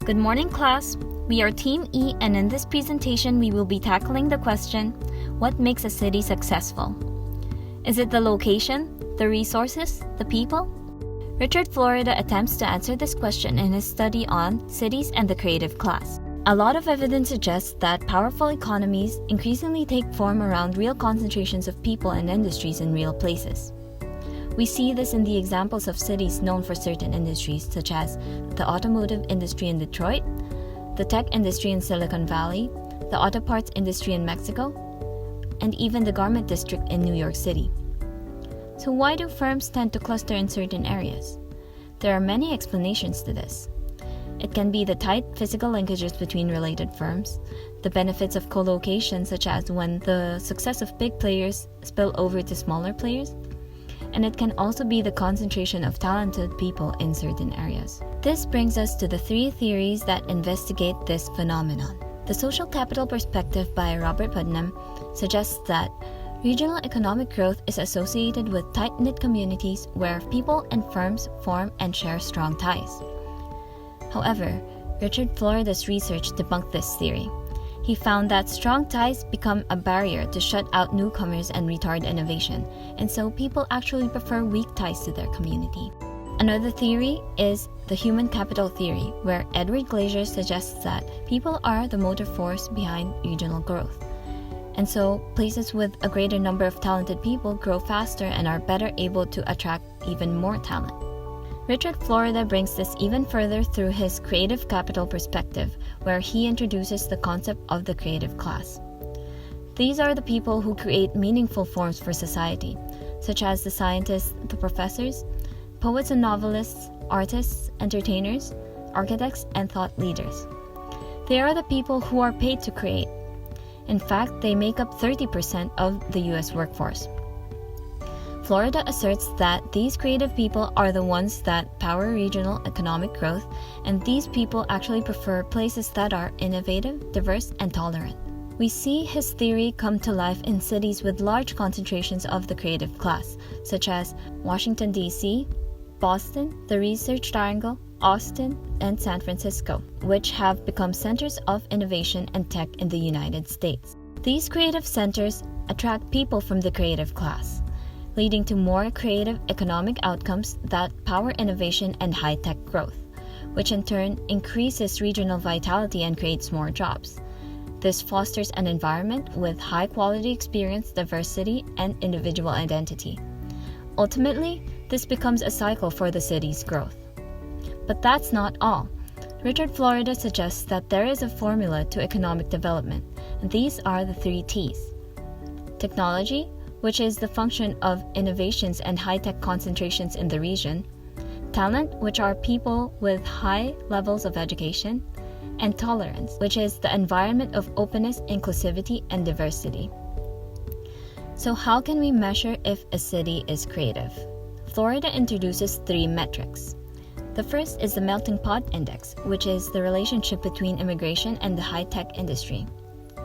Good morning, class. We are Team E, and in this presentation, we will be tackling the question, what makes a city successful? Is it the location, the resources, the people? Richard Florida attempts to answer this question in his study on cities and the creative class. A lot of evidence suggests that powerful economies increasingly take form around real concentrations of people and industries in real places. We see this in the examples of cities known for certain industries, such as the automotive industry in Detroit, the tech industry in Silicon Valley, the auto parts industry in Mexico, and even the garment district in New York City. So why do firms tend to cluster in certain areas? There are many explanations to this. It can be the tight physical linkages between related firms, the benefits of co-location, such as when the success of big players spill over to smaller players, and it can also be the concentration of talented people in certain areas. This brings us to the three theories that investigate this phenomenon. The social capital perspective by Robert Putnam suggests that regional economic growth is associated with tight-knit communities where people and firms form and share strong ties. However, Richard Florida's research debunked this theory. He found that strong ties become a barrier to shut out newcomers and retard innovation, and so people actually prefer weak ties to their community. Another theory is the human capital theory, where Edward Glaeser suggests that people are the motive force behind regional growth. And so, places with a greater number of talented people grow faster and are better able to attract even more talent. Richard Florida brings this even further through his creative capital perspective, where he introduces the concept of the creative class. These are the people who create meaningful forms for society, such as the scientists, the professors, poets and novelists, artists, entertainers, architects, and thought leaders. They are the people who are paid to create. In fact, they make up 30% of the US workforce. Florida asserts that these creative people are the ones that power regional economic growth, and these people actually prefer places that are innovative, diverse, and tolerant. We see his theory come to life in cities with large concentrations of the creative class, such as Washington, D.C., Boston, the Research Triangle, Austin, and San Francisco, which have become centers of innovation and tech in the United States. These creative centers attract people from the creative class, leading to more creative economic outcomes that power innovation and high-tech growth, which in turn increases regional vitality and creates more jobs. This fosters an environment with high-quality experience, diversity, and individual identity. Ultimately, this becomes a cycle for the city's growth. But that's not all. Richard Florida suggests that there is a formula to economic development, and these are the 3 T's. Technology, which is the function of innovations and high-tech concentrations in the region, talent, which are people with high levels of education, and tolerance, which is the environment of openness, inclusivity, and diversity. So how can we measure if a city is creative? Florida introduces 3 metrics. The first is the Melting Pot Index, which is the relationship between immigration and the high-tech industry.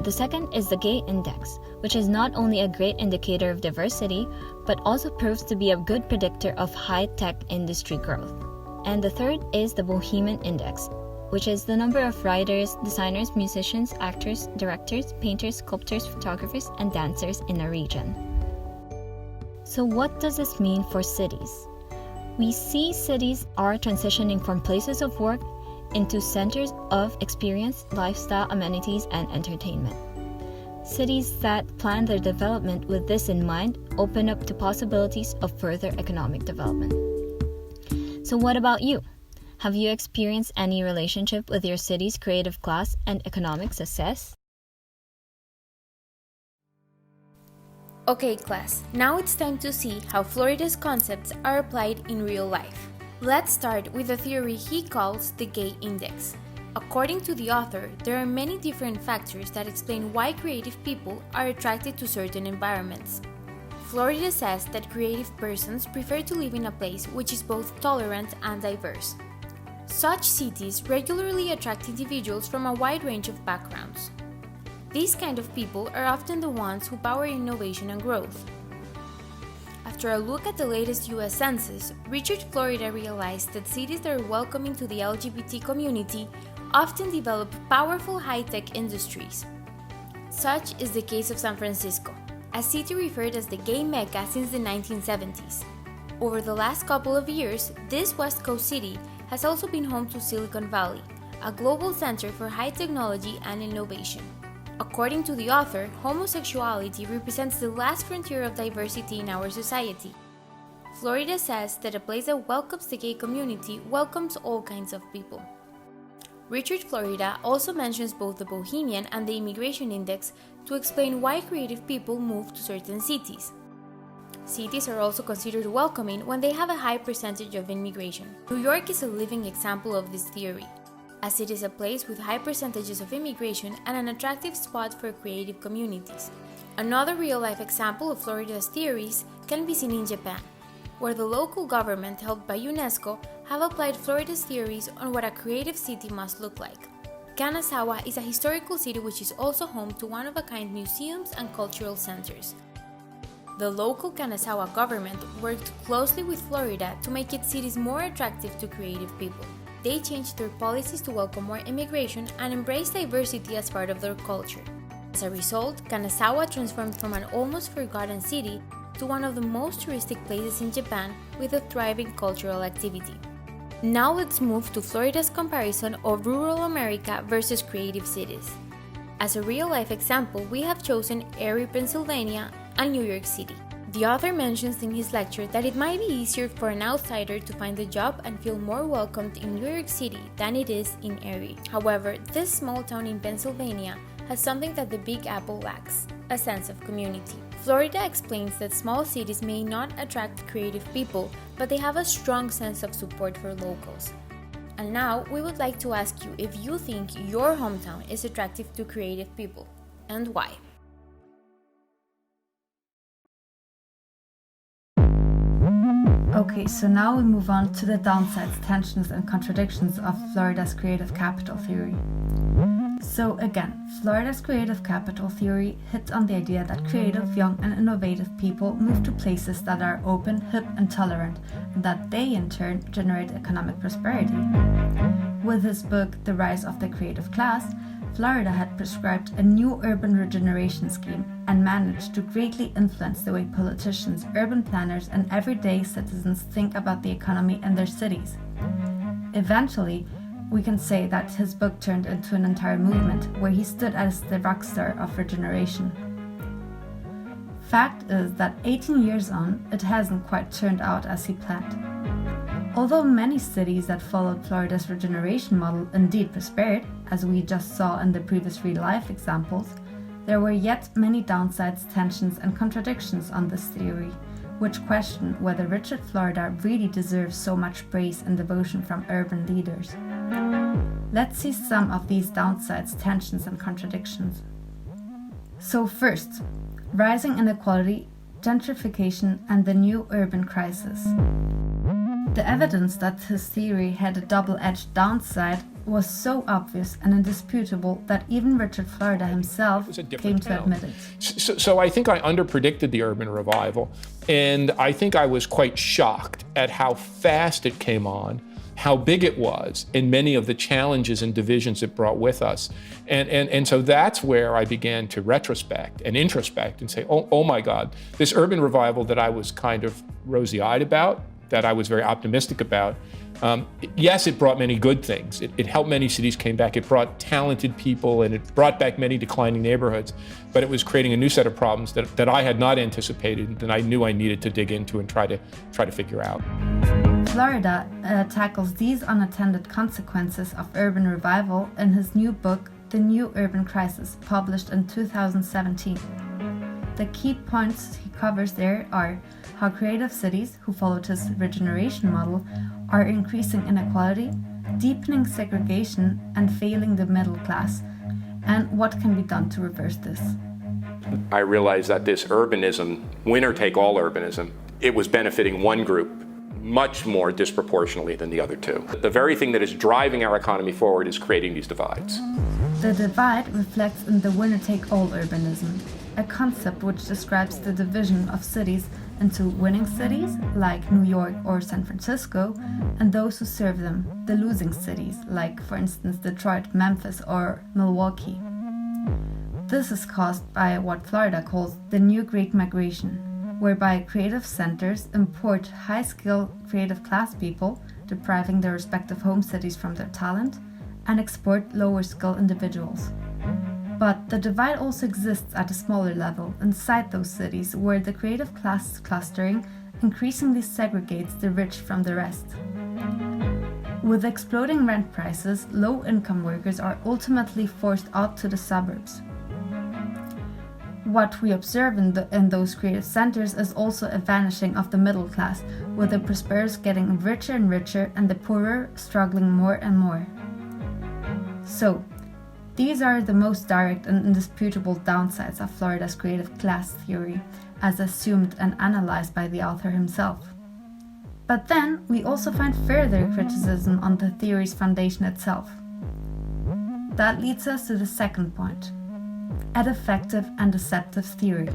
The second is the Gay Index, which is not only a great indicator of diversity, but also proves to be a good predictor of high-tech industry growth. And the third is the Bohemian Index, which is the number of writers, designers, musicians, actors, directors, painters, sculptors, photographers, and dancers in a region. So what does this mean for cities? We see cities are transitioning from places of work into centers of experience, lifestyle, amenities, and entertainment. Cities that plan their development with this in mind open up to possibilities of further economic development. So what about you? Have you experienced any relationship with your city's creative class and economic success? Okay, class, now it's time to see how Florida's concepts are applied in real life. Let's start with a theory he calls the Gay Index. According to the author, there are many different factors that explain why creative people are attracted to certain environments. Florida says that creative persons prefer to live in a place which is both tolerant and diverse. Such cities regularly attract individuals from a wide range of backgrounds. These kind of people are often the ones who power innovation and growth. After a look at the latest US Census, Richard Florida realized that cities that are welcoming to the LGBT community often develop powerful high-tech industries. Such is the case of San Francisco, a city referred as the gay Mecca since the 1970s. Over the last couple of years, this West Coast city has also been home to Silicon Valley, a global center for high technology and innovation. According to the author, homosexuality represents the last frontier of diversity in our society. Florida says that a place that welcomes the gay community welcomes all kinds of people. Richard Florida also mentions both the Bohemian and the Immigration Index to explain why creative people move to certain cities. Cities are also considered welcoming when they have a high percentage of immigration. New York is a living example of this theory, as it is a place with high percentages of immigration and an attractive spot for creative communities. Another real-life example of Florida's theories can be seen in Japan, where the local government, helped by UNESCO, have applied Florida's theories on what a creative city must look like. Kanazawa is a historical city which is also home to one-of-a-kind museums and cultural centers. The local Kanazawa government worked closely with Florida to make its cities more attractive to creative people. They changed their policies to welcome more immigration and embrace diversity as part of their culture. As a result, Kanazawa transformed from an almost forgotten city to one of the most touristic places in Japan with a thriving cultural activity. Now let's move to Florida's comparison of rural America versus creative cities. As a real-life example, we have chosen Erie, Pennsylvania, and New York City. The author mentions in his lecture that it might be easier for an outsider to find a job and feel more welcomed in New York City than it is in Erie. However, this small town in Pennsylvania has something that the Big Apple lacks: a sense of community. Florida explains that small cities may not attract creative people, but they have a strong sense of support for locals. And now, we would like to ask you if you think your hometown is attractive to creative people, and why. Okay, so now we move on to the downsides, tensions, and contradictions of Florida's creative capital theory. So again, Florida's creative capital theory hits on the idea that creative, young, and innovative people move to places that are open, hip, and tolerant, and that they in turn generate economic prosperity. With his book, The Rise of the Creative Class, Florida had prescribed a new urban regeneration scheme and managed to greatly influence the way politicians, urban planners, and everyday citizens think about the economy and their cities. Eventually, we can say that his book turned into an entire movement where he stood as the rock star of regeneration. Fact is that 18 years on, it hasn't quite turned out as he planned. Although many cities that followed Florida's regeneration model indeed prospered, as we just saw in the previous real-life examples, there were yet many downsides, tensions, and contradictions on this theory, which question whether Richard Florida really deserves so much praise and devotion from urban leaders. Let's see some of these downsides, tensions, and contradictions. So first, rising inequality, gentrification, and the new urban crisis. The evidence that his theory had a double-edged downside was so obvious and indisputable that even Richard Florida himself came to admit it. So I think I underpredicted the urban revival, and I think I was quite shocked at how fast it came on, how big it was, and many of the challenges and divisions it brought with us. And so that's where I began to retrospect and introspect and say, oh my God, this urban revival that I was kind of rosy-eyed about, that I was very optimistic about, yes, it brought many good things. It helped many cities came back. It brought talented people, and it brought back many declining neighborhoods. But it was creating a new set of problems that I had not anticipated, and that I knew I needed to dig into and try to figure out. Florida tackles these unattended consequences of urban revival in his new book, The New Urban Crisis, published in 2017. The key points he covers there are how creative cities, who followed his regeneration model, are increasing inequality, deepening segregation, and failing the middle class, and what can be done to reverse this. I realized that this urbanism, winner-take-all urbanism, it was benefiting one group much more disproportionately than the other two. The very thing that is driving our economy forward is creating these divides. The divide reflects in the winner-take-all urbanism, a concept which describes the division of cities into winning cities like New York or San Francisco, and those who serve them, the losing cities like, for instance, Detroit, Memphis, or Milwaukee. This is caused by what Florida calls the New Great Migration, whereby creative centers import high-skilled creative class people, depriving their respective home cities from their talent, and export lower-skilled individuals. But the divide also exists at a smaller level inside those cities, where the creative class clustering increasingly segregates the rich from the rest. With exploding rent prices, low-income workers are ultimately forced out to the suburbs. What we observe in those creative centers is also a vanishing of the middle class, with the prosperous getting richer and richer and the poorer struggling more and more. So, these are the most direct and indisputable downsides of Florida's creative class theory, as assumed and analyzed by the author himself. But then, we also find further criticism on the theory's foundation itself. That leads us to the second point: effective and deceptive theory.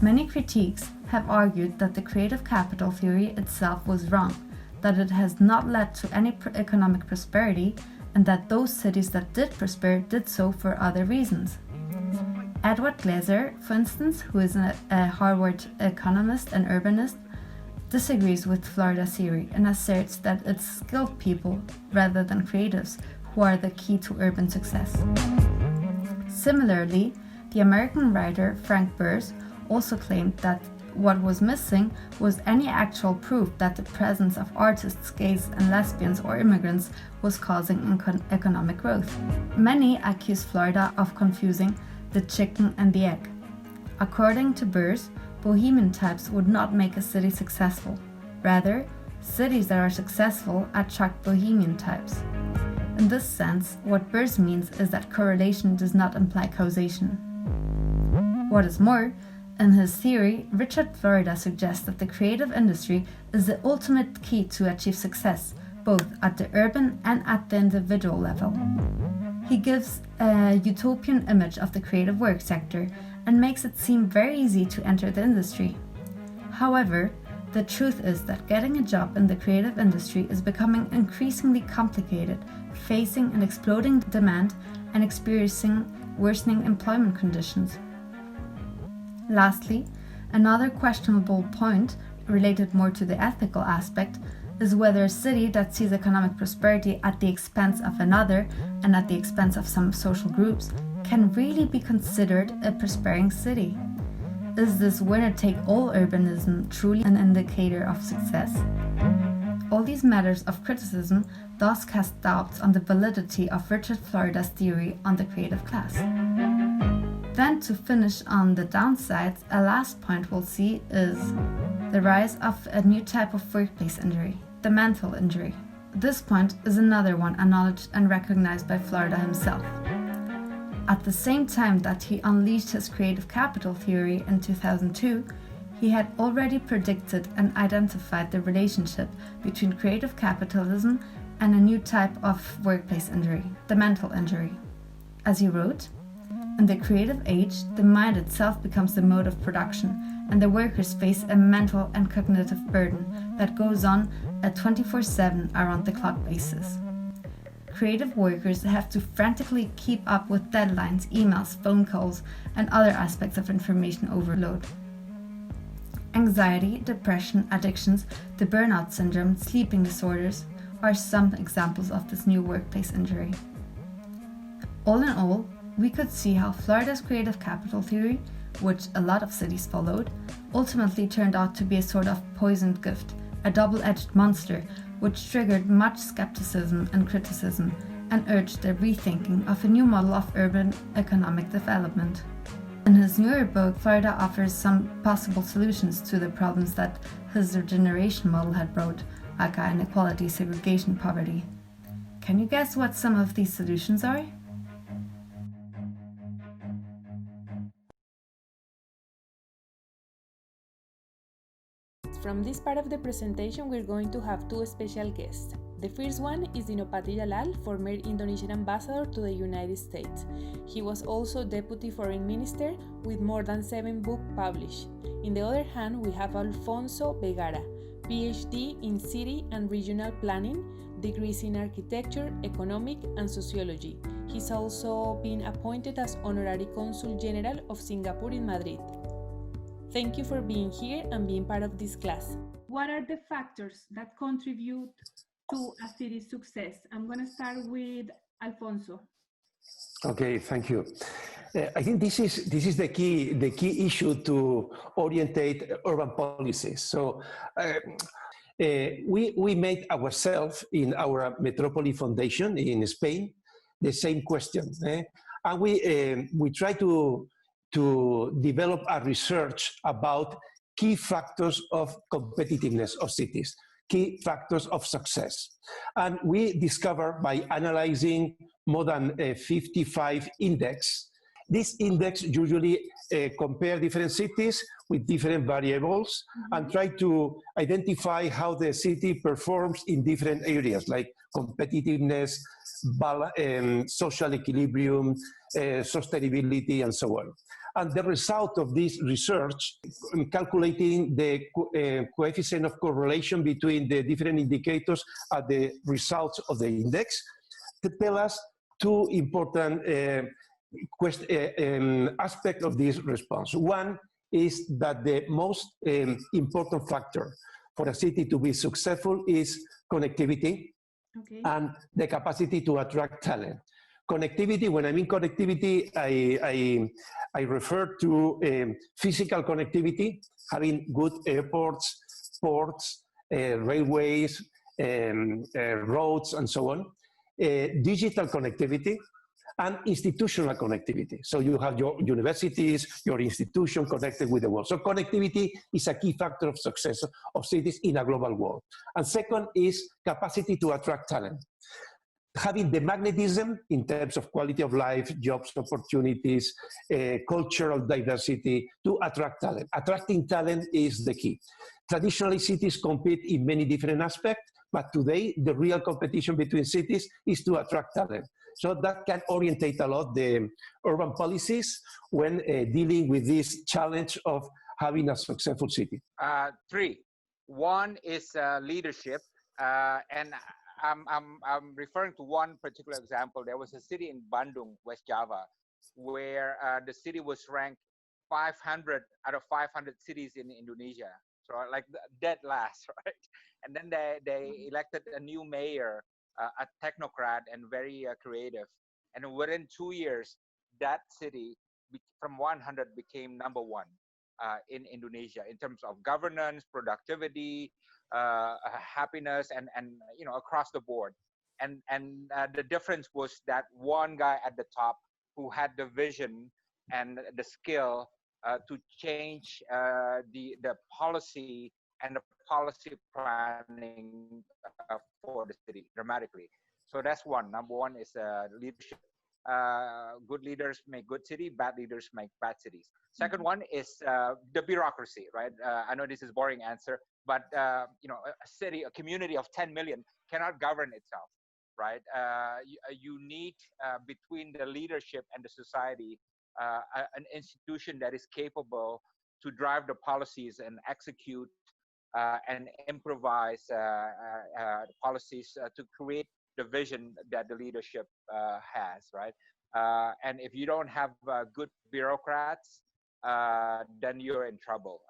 Many critiques have argued that the creative capital theory itself was wrong, that it has not led to any economic prosperity, and that those cities that did prosper did so for other reasons. Edward Glaeser, for instance, who is a Harvard economist and urbanist, disagrees with Florida's theory and asserts that it's skilled people rather than creatives who are the key to urban success. Similarly, the American writer Frank Burrs also claimed that what was missing was any actual proof that the presence of artists, gays and lesbians or immigrants was causing economic growth. Many accuse Florida of confusing the chicken and the egg. According to Burrs, bohemian types would not make a city successful. Rather, cities that are successful attract bohemian types. In this sense, what Burrs means is that correlation does not imply causation. What is more, in his theory, Richard Florida suggests that the creative industry is the ultimate key to achieve success, both at the urban and at the individual level. He gives a utopian image of the creative work sector and makes it seem very easy to enter the industry. However, the truth is that getting a job in the creative industry is becoming increasingly complicated, facing an exploding demand and experiencing worsening employment conditions. Lastly, another questionable point, related more to the ethical aspect, is whether a city that sees economic prosperity at the expense of another and at the expense of some social groups can really be considered a prospering city. Is this winner-take-all urbanism truly an indicator of success? All these matters of criticism thus cast doubts on the validity of Richard Florida's theory on the creative class. Then, to finish on the downsides, a last point we'll see is the rise of a new type of workplace injury, the mental injury. This point is another one acknowledged and recognized by Florida himself. At the same time that he unleashed his creative capital theory in 2002, he had already predicted and identified the relationship between creative capitalism and a new type of workplace injury, the mental injury. As he wrote, "In the creative age, the mind itself becomes the mode of production, and the workers face a mental and cognitive burden that goes on a 24/7 around-the-clock basis. Creative workers have to frantically keep up with deadlines, emails, phone calls, and other aspects of information overload. Anxiety, depression, addictions, the burnout syndrome, sleeping disorders are some examples of this new workplace injury." All in all, we could see how Florida's creative capital theory, which a lot of cities followed, ultimately turned out to be a sort of poisoned gift, a double-edged monster, which triggered much skepticism and criticism and urged the rethinking of a new model of urban economic development. In his newer book, Florida offers some possible solutions to the problems that his regeneration model had brought, aka inequality, segregation, poverty. Can you guess what some of these solutions are? From this part of the presentation, we're going to have two special guests. The first one is Dino Pati Jalal, former Indonesian ambassador to the United States. He was also Deputy Foreign Minister with more than 7 books published. In the other hand, we have Alfonso Begara, PhD in City and Regional Planning, degrees in Architecture, Economic, and Sociology. He's also been appointed as Honorary Consul General of Singapore in Madrid. Thank you for being here and being part of this class. What are the factors that contribute to a city's success? I'm going to start with Alfonso. Okay, thank you. I think this is the key issue to orientate urban policies. So we made ourselves in our Metrópoli Foundation in Spain the same question, and we try to develop a research about key factors of competitiveness of cities, key factors of success. And we discovered by analyzing more than 55 index. This index usually compare different cities with different variables and try to identify how the city performs in different areas like competitiveness, social equilibrium, sustainability, and so on. And the result of this research, calculating the coefficient of correlation between the different indicators at the results of the index, to tell us two important aspects of this response. One is that the most important factor for a city to be successful is connectivity, and the capacity to attract talent. Connectivity, when I mean connectivity, I refer to physical connectivity, having good airports, ports, railways, roads, and so on. Digital connectivity, and institutional connectivity. So you have your universities, your institution connected with the world. So connectivity is a key factor of success of cities in a global world. And second is capacity to attract talent. Having the magnetism in terms of quality of life, jobs opportunities, cultural diversity to attract talent. Attracting talent is the key. Traditionally, cities compete in many different aspects, but today the real competition between cities is to attract talent. So that can orientate a lot the urban policies when dealing with this challenge of having a successful city. Three. One is leadership, and I'm referring to one particular example. There was a city in Bandung, West Java, where the city was ranked 500 out of 500 cities in Indonesia. So like dead last, right? And then they elected a new mayor, a technocrat and very creative. And within 2 years, that city from 100 became number 1 in Indonesia in terms of governance, productivity, happiness, and across the board. And the difference was that one guy at the top who had the vision and the skill to change the policy and the policy planning for the city dramatically. So that's one. Number one is leadership. Good leaders make good city, bad leaders make bad cities. Second one is the bureaucracy, right? I know this is a boring answer, but a city, a community of 10 million cannot govern itself, right? You need between the leadership and the society an institution that is capable to drive the policies and execute and improvise policies to create the vision that the leadership has, right? And if you don't have good bureaucrats, then you're in trouble.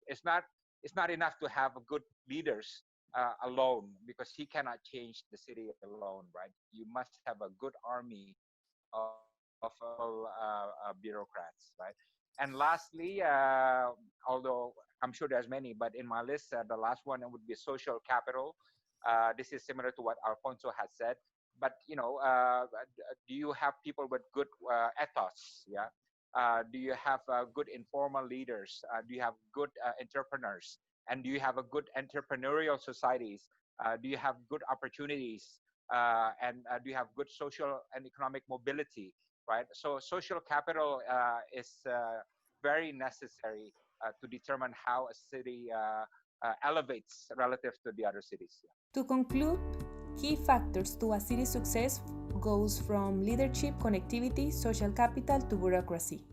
It's not enough to have good leaders alone, because he cannot change the city alone, right? You must have a good army of bureaucrats, right? And lastly, although I'm sure there's many, but in my list, the last one would be social capital. This is similar to what Alfonso has said. But do you have people with good ethos? Yeah. Do you have good informal leaders? Do you have good entrepreneurs? And do you have a good entrepreneurial societies? Do you have good opportunities? And do you have good social and economic mobility? Right. So social capital is very necessary to determine how a city elevates relative to the other cities. To conclude, key factors to a city's success goes from leadership, connectivity, social capital to bureaucracy.